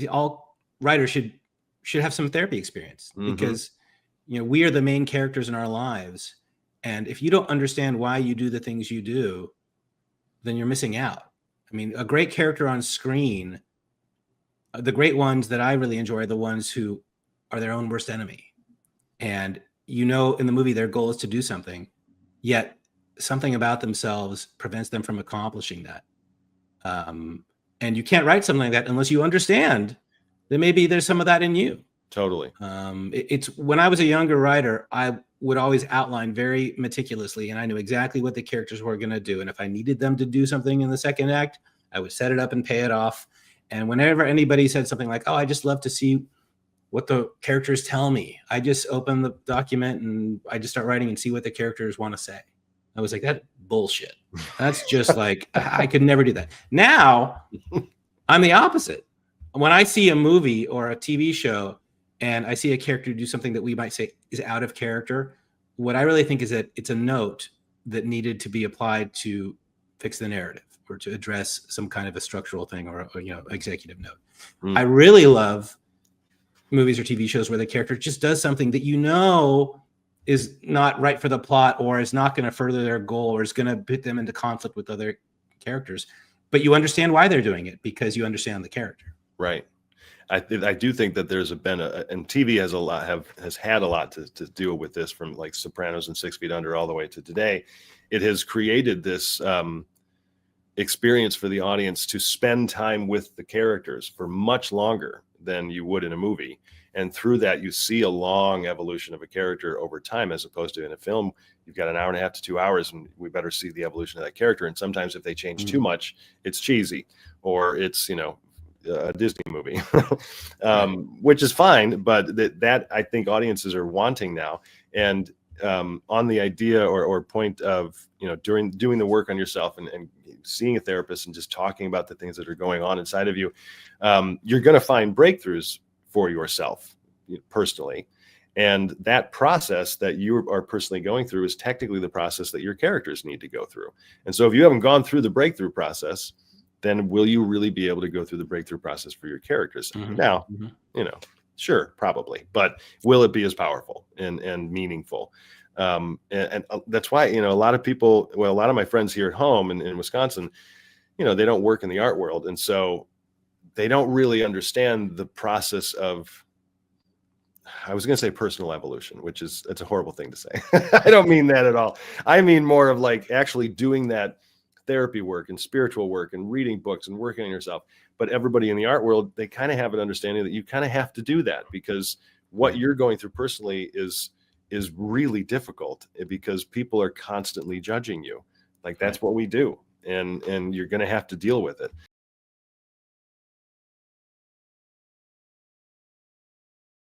all writers should have some therapy experience, because we are the main characters in our lives, and if you don't understand why you do the things you do, then you're missing out. I mean, a great character on screen, the great ones that I really enjoy are the ones who are their own worst enemy. And in the movie, their goal is to do something, yet something about themselves prevents them from accomplishing that. And you can't write something like that unless you understand that maybe there's some of that in you. Totally. It's when I was a younger writer, I would always outline very meticulously, and I knew exactly what the characters were going to do. And if I needed them to do something in the second act, I would set it up and pay it off. And whenever anybody said something like, "Oh, I just love to see what the characters tell me," I just open the document and I just start writing and see what the characters want to say. I was like, that bullshit. That's just like, I could never do that. Now I'm the opposite. When I see a movie or a TV show and I see a character do something that we might say is out of character, what I really think is that it's a note that needed to be applied to fix the narrative or to address some kind of a structural thing or executive note. I really love movies or TV shows where the character just does something that is not right for the plot, or is not going to further their goal, or is going to put them into conflict with other characters, but you understand why they're doing it because you understand the character. Right. I do think that there's and TV has had a lot to deal with this, from like Sopranos and 6 Feet Under all the way to today. It has created this experience for the audience to spend time with the characters for much longer than you would in a movie. And through that, you see a long evolution of a character over time, as opposed to in a film, you've got an hour and a half to 2 hours, and we better see the evolution of that character. And sometimes if they change too much, it's cheesy, or it's, a Disney movie, which is fine. But that I think audiences are wanting now. And on the idea or point of, during doing the work on yourself and seeing a therapist and just talking about the things that are going on inside of you, you're going to find breakthroughs for yourself personally. And that process that you are personally going through is technically the process that your characters need to go through. And so if you haven't gone through the breakthrough process, then will you really be able to go through the breakthrough process for your characters? Now, sure, probably, but will it be as powerful and meaningful? And that's why, a lot of people, a lot of my friends here at home in Wisconsin, they don't work in the art world. And so they don't really understand the process of, I was going to say personal evolution, it's a horrible thing to say. I don't mean that at all. I mean more of like actually doing that therapy work and spiritual work and reading books and working on yourself. But everybody in the art world, they kind of have an understanding that you kind of have to do that, because what you're going through personally is really difficult, because people are constantly judging you. Like, that's what we do. And you're going to have to deal with it.